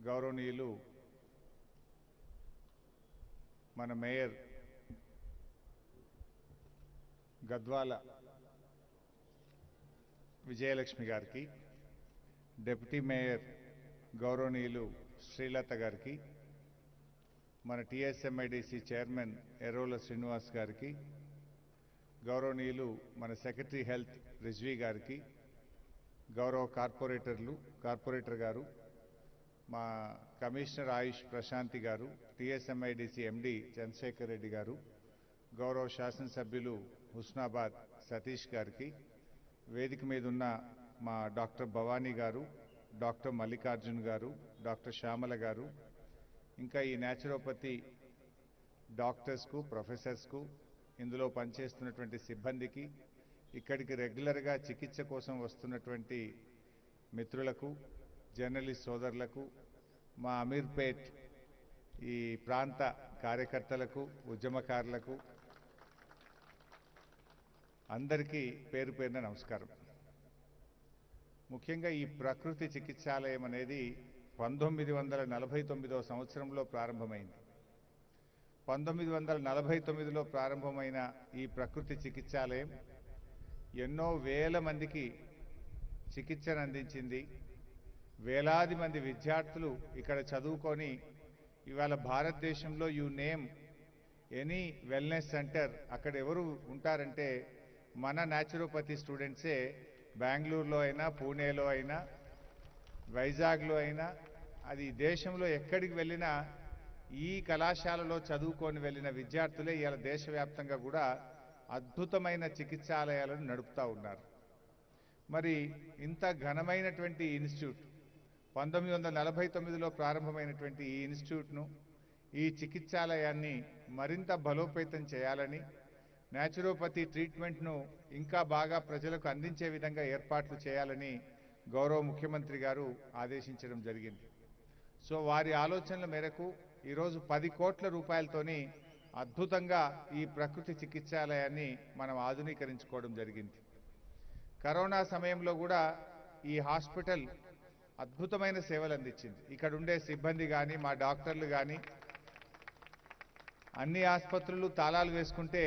గౌరవనీయులు మన మేయర్ గద్వాల విజయలక్ష్మి గారికి, డిప్యూటీ మేయర్ గౌరవనీయులు శ్రీలత గారికి, మన టీఎస్ఎంఐడిసి చైర్మన్ ఎర్రోల శ్రీనివాస్ గారికి, గౌరవనీయులు మన సెక్రటరీ హెల్త్ రిజ్వీ గారికి, గౌరవ కార్పొరేటర్ గారు, మా కమిషనర్ ఆయుష్ ప్రశాంతి గారు, టీఎస్ఎంఐడిసి ఎండి చంద్రశేఖర్ రెడ్డి గారు, గౌరవ శాసనసభ్యులు హుస్నాబాద్ సతీష్ గారికి, వేదిక మీద ఉన్న మా డాక్టర్ భవానీ గారు, డాక్టర్ మల్లికార్జున్ గారు, డాక్టర్ శ్యామల గారు, ఇంకా ఈ న్యాచురోపతి డాక్టర్స్కు, ప్రొఫెసర్స్కు, ఇందులో పనిచేస్తున్నటువంటి సిబ్బందికి, ఇక్కడికి రెగ్యులర్గా చికిత్స కోసం వస్తున్నటువంటి మిత్రులకు, జర్నలిస్ట్ సోదరులకు, మా అమీర్పేట్ ఈ ప్రాంత కార్యకర్తలకు, ఉద్యమకారులకు అందరికీ పేరు పేరున నమస్కారం. ముఖ్యంగా ఈ ప్రకృతి చికిత్సాలయం అనేది 1949వ సంవత్సరంలో ప్రారంభమైంది. 1949లో ప్రారంభమైన ఈ ప్రకృతి చికిత్సాలయం ఎన్నో వేల మందికి చికిత్సను అందించింది. వేలాది మంది విద్యార్థులు ఇక్కడ చదువుకొని ఇవాళ భారతదేశంలో you name any wellness centre అక్కడ ఎవరు ఉంటారంటే మన న్యాచురోపతి స్టూడెంట్సే. బెంగళూరులో అయినా, పూణేలో అయినా, వైజాగ్లో అయినా, అది దేశంలో ఎక్కడికి వెళ్ళినా ఈ కళాశాలలో చదువుకొని వెళ్ళిన విద్యార్థులే ఇవాళ దేశవ్యాప్తంగా కూడా అద్భుతమైన చికిత్సాలయాలను నడుపుతూ ఉన్నారు. మరి ఇంత ఘనమైనటువంటి ఇన్స్టిట్యూట్ 1949లో ప్రారంభమైనటువంటి ఈ ఇన్స్టిట్యూట్ను, ఈ చికిత్సాలయాన్ని మరింత బలోపేతం చేయాలని, న్యాచురోపతి ట్రీట్మెంట్ను ఇంకా బాగా ప్రజలకు అందించే విధంగా ఏర్పాట్లు చేయాలని గౌరవ ముఖ్యమంత్రి గారు ఆదేశించడం జరిగింది. సో వారి ఆలోచనల మేరకు ఈరోజు 10 కోట్ల రూపాయలతోని అద్భుతంగా ఈ ప్రకృతి చికిత్సాలయాన్ని మనం ఆధునీకరించుకోవడం జరిగింది. కరోనా సమయంలో కూడా ఈ హాస్పిటల్ అద్భుతమైన సేవలు అందించింది. ఇక్కడ ఉండే సిబ్బంది కానీ, మా డాక్టర్లు కానీ, అన్ని ఆసుపత్రులు తాళాలు వేసుకుంటే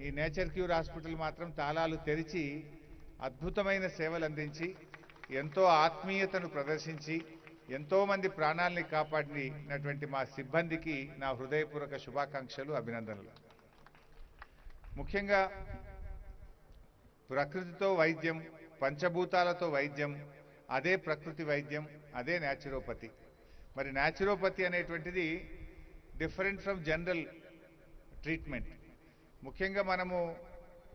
ఈ నేచర్ క్యూర్ హాస్పిటల్ మాత్రం తాళాలు తెరిచి అద్భుతమైన సేవలు అందించి, ఎంతో ఆత్మీయతను ప్రదర్శించి, ఎంతోమంది ప్రాణాలని కాపాడినటువంటి మా సిబ్బందికి నా హృదయపూర్వక శుభాకాంక్షలు, అభినందనలు. ముఖ్యంగా ప్రకృతితో వైద్యం, పంచభూతాలతో వైద్యం, అదే ప్రకృతి వైద్యం, అదే న్యాచురోపతి. మరి న్యాచురోపతి అనేటువంటిది డిఫరెంట్ ఫ్రమ్ జనరల్ ట్రీట్మెంట్. ముఖ్యంగా మనము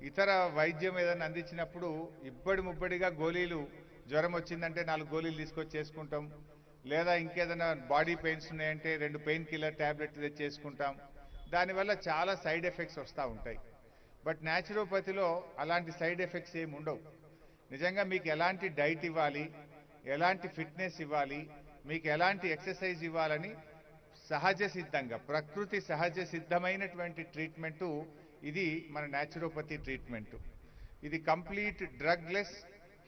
ఇతర వైద్యం ఏదైనా అందించినప్పుడు ఇబ్బడి ముబ్బడిగా గోళీలు, జ్వరం వచ్చిందంటే 4 గోళీలు తీసుకొచ్చి చేసుకుంటాం, లేదా ఇంకేదైనా బాడీ పెయిన్స్ ఉన్నాయంటే 2 పెయిన్ కిల్లర్ ట్యాబ్లెట్లు తెచ్చి చేసుకుంటాం. దానివల్ల చాలా సైడ్ ఎఫెక్ట్స్ వస్తూ ఉంటాయి. బట్ న్యాచురోపతిలో అలాంటి సైడ్ ఎఫెక్ట్స్ ఏమి ఉండవు. నిజంగా మీకు ఎలాంటి డైట్ ఇవ్వాలి, ఎలాంటి ఫిట్నెస్ ఇవ్వాలి, మీకు ఎలాంటి ఎక్సర్సైజ్ ఇవ్వాలని సహజ సిద్ధంగా, ప్రకృతి సహజ సిద్ధమైనటువంటి ట్రీట్మెంటు ఇది మన న్యాచురోపతి ట్రీట్మెంటు. ఇది కంప్లీట్ డ్రగ్లెస్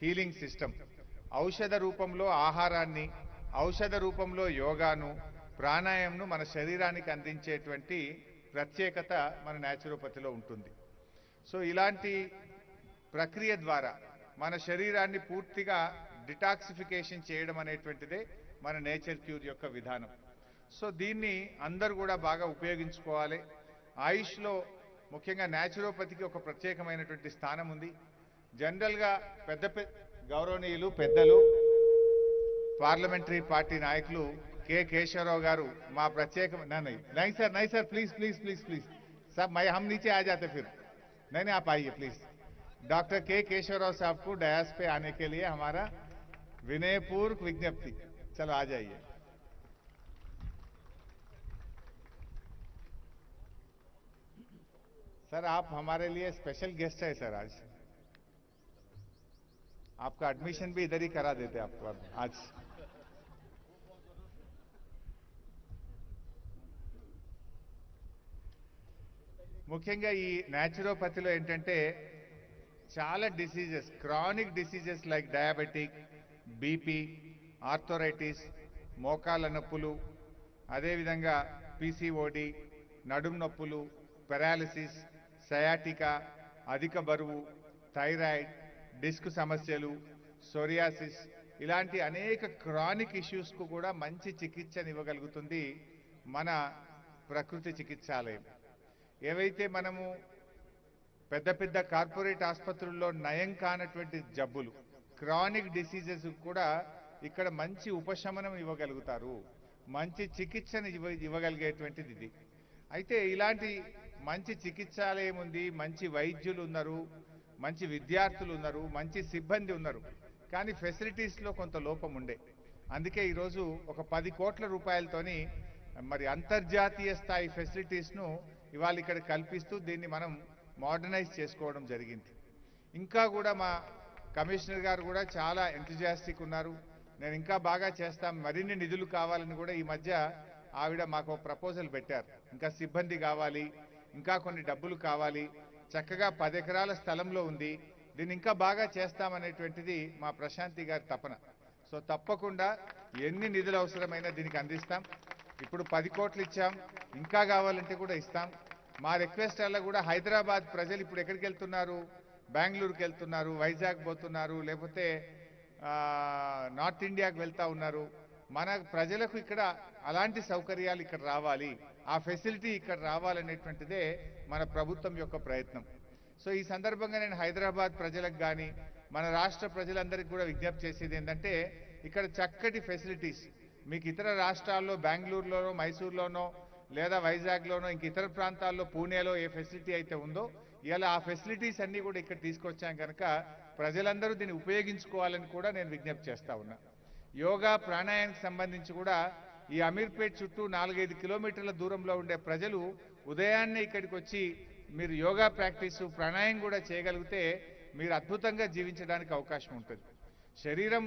హీలింగ్ సిస్టమ్. ఔషధ రూపంలో ఆహారాన్ని, ఔషధ రూపంలో యోగాను, ప్రాణాయామంను మన శరీరానికి అందించేటువంటి ప్రత్యేకత మన న్యాచురోపతిలో ఉంటుంది. సో ఇలాంటి ప్రక్రియ ద్వారా మన శరీరాన్ని పూర్తిగా డిటాక్సిఫికేషన్ చేయడం అనేటువంటిదే మన నేచర్ క్యూర్ యొక్క విధానం. సో దీన్ని అందరూ కూడా బాగా ఉపయోగించుకోవాలి. ఆయుష్లో ముఖ్యంగా న్యాచురోపతికి ఒక ప్రత్యేకమైనటువంటి స్థానం ఉంది. జనరల్గా గౌరవనీయులు పెద్దలు, పార్లమెంటరీ పార్టీ నాయకులు కె కేశవరావు గారు మా ప్రత్యేక నై sir please please please please sir हम नीचे आ जाते फिर नहीं आप आइए प्लीज. डॉक्टर के केशवराव साहब को डयास पे आने के लिए हमारा विनयपूर्वक विज्ञप्ति. चलो आ जाइए. सर आप हमारे लिए स्पेशल गेस्ट है सर. आज आपका एडमिशन भी इधर ही करा देते आपको आज. ముఖ్యంగా ఈ న్యాచురోపతిలో ఏంటంటే చాలా diseases, chronic diseases like diabetic, BP, arthritis, మోకాళ్ళ నొప్పులు, అదేవిధంగా పీసీఓడి, నడుం నొప్పులు, పెరాలిసిస్, సయాటికా, అధిక బరువు, థైరాయిడ్, డిస్క్ సమస్యలు, సోరియాసిస్ ఇలాంటి అనేక క్రానిక్ ఇష్యూస్కు కూడా మంచి చికిత్సను ఇవ్వగలుగుతుంది మన ప్రకృతి చికిత్సాలయం. ఏవైతే మనము పెద్ద పెద్ద కార్పొరేట్ ఆసుపత్రుల్లో నయం కానటువంటి జబ్బులు, క్రానిక్ డిసీజెస్ కూడా ఇక్కడ మంచి ఉపశమనం ఇవ్వగలుగుతారు, మంచి చికిత్సను ఇవ్వగలిగేటువంటిది ఇది. అయితే ఇలాంటి మంచి చికిత్సాలయం ఉంది, మంచి వైద్యులు ఉన్నారు, మంచి విద్యార్థులు ఉన్నారు, మంచి సిబ్బంది ఉన్నారు. కానీ ఫెసిలిటీస్లో కొంత లోపం ఉండే. అందుకే ఈరోజు ఒక 10 కోట్ల రూపాయలతోని మరి అంతర్జాతీయ స్థాయి ఫెసిలిటీస్ను ఇవాళ ఇక్కడ కల్పిస్తూ దీన్ని మనం మోడర్నైజ్ చేసుకోవడం జరిగింది. ఇంకా కూడా మా కమిషనర్ గారు కూడా చాలా ఎంతజియాస్టిక్ ఉన్నారు. నేను ఇంకా బాగా చేస్తాం, మరిన్ని నిధులు కావాలని కూడా ఈ మధ్య ఆవిడ మాకు ప్రపోజల్ పెట్టారు. ఇంకా సిబ్బంది కావాలి, ఇంకా కొన్ని డబ్బులు కావాలి, చక్కగా 10 ఎకరాల స్థలంలో ఉంది, దీన్ని ఇంకా బాగా చేస్తామనేటువంటిది మా ప్రశాంతి గారి తపన. సో తప్పకుండా ఎన్ని నిధులు అవసరమైనా దీనికి అందిస్తాం. ఇప్పుడు 10 కోట్లు ఇచ్చాం, ఇంకా కావాలంటే కూడా ఇస్తాం. మా రిక్వెస్ట్ వల్ల కూడా హైదరాబాద్ ప్రజలు ఇప్పుడు ఎక్కడికి వెళ్తున్నారు, బెంగళూరుకి వెళ్తున్నారు, వైజాగ్ పోతున్నారు, లేకపోతే నార్త్ ఇండియాకి వెళ్తా ఉన్నారు. మన ప్రజలకు ఇక్కడ అలాంటి సౌకర్యాలు ఇక్కడ రావాలి, ఆ ఫెసిలిటీ ఇక్కడ రావాలనేటువంటిదే మన ప్రభుత్వం యొక్క ప్రయత్నం. సో ఈ సందర్భంగా నేను హైదరాబాద్ ప్రజలకు కానీ మన రాష్ట్ర ప్రజలందరికీ కూడా విజ్ఞప్తి చేసేది ఏంటంటే, ఇక్కడ చక్కటి ఫెసిలిటీస్ మీకు ఇతర రాష్ట్రాల్లో బెంగళూరులోనో మైసూర్లోనో లేదా వైజాగ్లోనో ఇంక ఇతర ప్రాంతాల్లో పూణేలో ఏ ఫెసిలిటీ అయితే ఉందో ఇలా ఆ ఫెసిలిటీస్ అన్నీ కూడా ఇక్కడ తీసుకొచ్చాం కనుక ప్రజలందరూ దీన్ని ఉపయోగించుకోవాలని కూడా నేను విజ్ఞప్తి చేస్తా ఉన్నా. యోగా ప్రాణాయానికి సంబంధించి కూడా ఈ అమీర్పేట్ చుట్టూ 4-5 కిలోమీటర్ల దూరంలో ఉండే ప్రజలు ఉదయాన్నే ఇక్కడికి వచ్చి మీరు యోగా ప్రాక్టీసు ప్రాణాయామం కూడా చేయగలిగితే మీరు అద్భుతంగా జీవించడానికి అవకాశం ఉంటుంది. శరీరం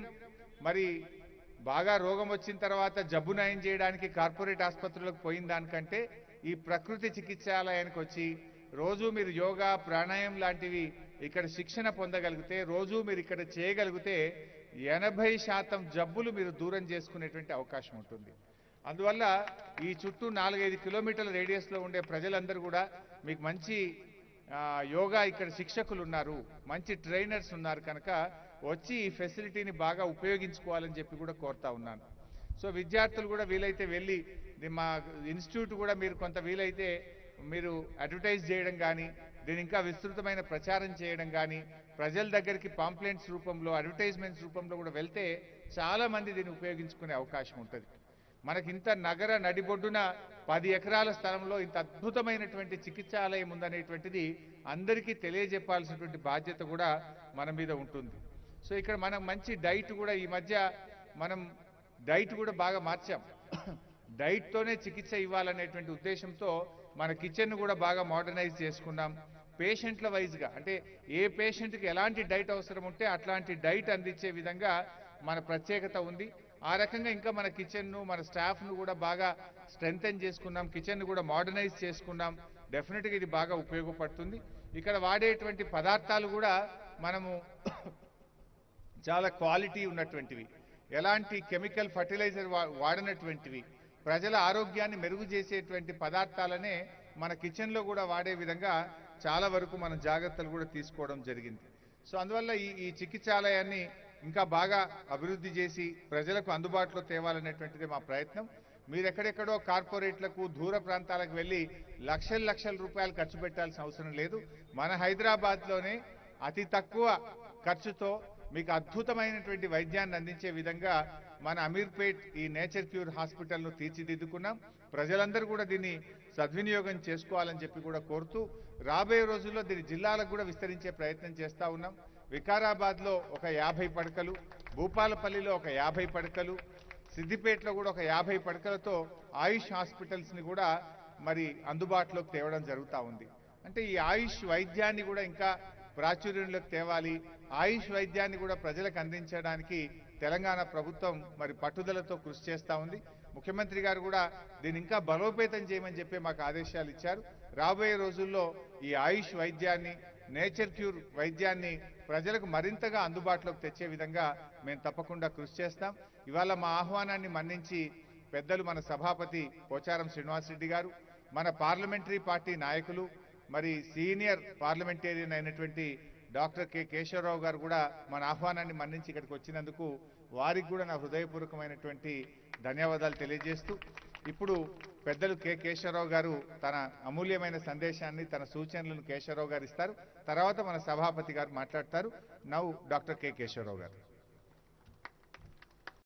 మరి బాగా రోగం వచ్చిన తర్వాత జబ్బు నయం చేయడానికి కార్పొరేట్ ఆసుపత్రులకు పోయిన దానికంటే ఈ ప్రకృతి చికిత్సాలయానికి వచ్చి రోజు మీరు యోగా ప్రాణాయామం లాంటివి ఇక్కడ శిక్షణ పొందగలిగితే, రోజు మీరు ఇక్కడ చేయగలిగితే 80% జబ్బులు మీరు దూరం చేసుకునేటువంటి అవకాశం ఉంటుంది. అందువల్ల ఈ చుట్టూ 4-5 కిలోమీటర్ల రేడియస్లో ఉండే ప్రజలందరూ కూడా మీకు మంచి యోగా ఇక్కడ శిక్షకులు ఉన్నారు, మంచి ట్రైనర్స్ ఉన్నారు కనుక వచ్చి ఈ ఫెసిలిటీని బాగా ఉపయోగించుకోవాలని చెప్పి కూడా కోరుతా ఉన్నాను. సో విద్యార్థులు కూడా వీలైతే వెళ్ళి మా ఇన్స్టిట్యూట్ కూడా మీరు కొంత వీలైతే మీరు అడ్వర్టైజ్ చేయడం కానీ, దీని ఇంకా విస్తృతమైన ప్రచారం చేయడం కానీ, ప్రజల దగ్గరికి పాంప్లెంట్స్ రూపంలో అడ్వర్టైజ్మెంట్స్ రూపంలో కూడా వెళ్తే చాలా మంది దీన్ని ఉపయోగించుకునే అవకాశం ఉంటుంది. మనకింత నగర నడిబొడ్డున 10 ఎకరాల స్థలంలో ఇంత అద్భుతమైనటువంటి చికిత్సాలయం ఉందనేటువంటిది అందరికీ తెలియజెప్పాల్సినటువంటి బాధ్యత కూడా మన మీద ఉంటుంది. సో ఇక్కడ మనం మంచి డైట్ కూడా ఈ మధ్య మనం డైట్ కూడా బాగా మార్చాం. డైట్తోనే చికిత్స ఇవ్వాలనేటువంటి ఉద్దేశంతో మన కిచెన్ కూడా బాగా మోడర్నైజ్ చేసుకున్నాం. పేషెంట్ల వైజ్గా అంటే ఏ పేషెంట్కి ఎలాంటి డైట్ అవసరం ఉంటే అట్లాంటి డైట్ అందించే విధంగా మన ప్రత్యేకత ఉంది. ఆ రకంగా ఇంకా మన కిచెన్ను మన స్టాఫ్ను కూడా బాగా స్ట్రెంగ్తెన్ చేసుకున్నాం, కిచెన్ను కూడా మోడర్నైజ్ చేసుకున్నాం. డెఫినెట్గా ఇది బాగా ఉపయోగపడుతుంది. ఇక్కడ వాడేటువంటి పదార్థాలు కూడా మనము చాలా క్వాలిటీ ఉన్నటువంటివి, ఎలాంటి కెమికల్ ఫర్టిలైజర్ వాడనటువంటివి, ప్రజల ఆరోగ్యాన్ని మెరుగు చేసేటువంటి పదార్థాలనే మన కిచెన్లో కూడా వాడే విధంగా చాలా వరకు మనం జాగ్రత్తలు కూడా తీసుకోవడం జరిగింది. సో అందువల్ల ఈ చికిత్సాలయాన్ని ఇంకా బాగా అభివృద్ధి చేసి ప్రజలకు అందుబాటులో తేవాలనేటువంటిది మా ప్రయత్నం. మీరు ఎక్కడెక్కడో కార్పొరేట్లకు దూర ప్రాంతాలకు వెళ్ళి లక్షల రూపాయలు ఖర్చు పెట్టాల్సిన అవసరం లేదు. మన హైదరాబాద్లోనే అతి తక్కువ ఖర్చుతో మీకు అద్భుతమైనటువంటి వైద్యాన్ని అందించే విధంగా మన అమీర్పేట్ ఈ నేచర్ క్యూర్ హాస్పిటల్ను తీర్చిదిద్దుకున్నాం. ప్రజలందరూ కూడా దీన్ని సద్వినియోగం చేసుకోవాలని చెప్పి కూడా కోరుతూ రాబోయే రోజుల్లో దీని జిల్లాలకు కూడా విస్తరించే ప్రయత్నం చేస్తూ ఉన్నాం. వికారాబాద్లో ఒక 50 పడకలు, భూపాలపల్లిలో ఒక 50 పడకలు, సిద్దిపేటలో కూడా ఒక 50 పడకలతో ఆయుష్ హాస్పిటల్స్ని కూడా మరి అందుబాటులోకి తేవడం జరుగుతూ ఉంది. అంటే ఈ ఆయుష్ వైద్యాన్ని కూడా ఇంకా ప్రాచుర్యంలోకి తేవాలి, ఆయుష్ వైద్యాన్ని కూడా ప్రజలకు అందించడానికి తెలంగాణ ప్రభుత్వం మరి పట్టుదలతో కృషి చేస్తూ ఉంది. ముఖ్యమంత్రి గారు కూడా దీన్ని ఇంకా బలోపేతం చేయమని చెప్పి మాకు ఆదేశాలు ఇచ్చారు. రాబోయే రోజుల్లో ఈ ఆయుష్ వైద్యాన్ని నేచర్ క్యూర్ వైద్యాన్ని ప్రజలకు మరింతగా అందుబాటులోకి తెచ్చే విధంగా మేము తప్పకుండా కృషి చేస్తాం. ఇవాళ మా ఆహ్వానాన్ని మన్నించి పెద్దలు మన సభాపతి పోచారం శ్రీనివాసరెడ్డి గారు, మన పార్లమెంటరీ పార్టీ నాయకులు, మరి సీనియర్ పార్లమెంటేరియన్ అయినటువంటి డాక్టర్ కె కేశవరావు గారు కూడా మన ఆహ్వానాన్ని మన్నించి ఇక్కడికి వచ్చినందుకు వారికి కూడా నా హృదయపూర్వకమైనటువంటి ధన్యవాదాలు తెలియజేస్తూ ఇప్పుడు పెద్దలు కె కేశవరావు గారు తన అమూల్యమైన సందేశాన్ని, తన సూచనలను కేశవరావు గారు ఇస్తారు. తర్వాత మన సభాపతి గారు మాట్లాడతారు. నౌ డాక్టర్ కె కేశవరావు గారు.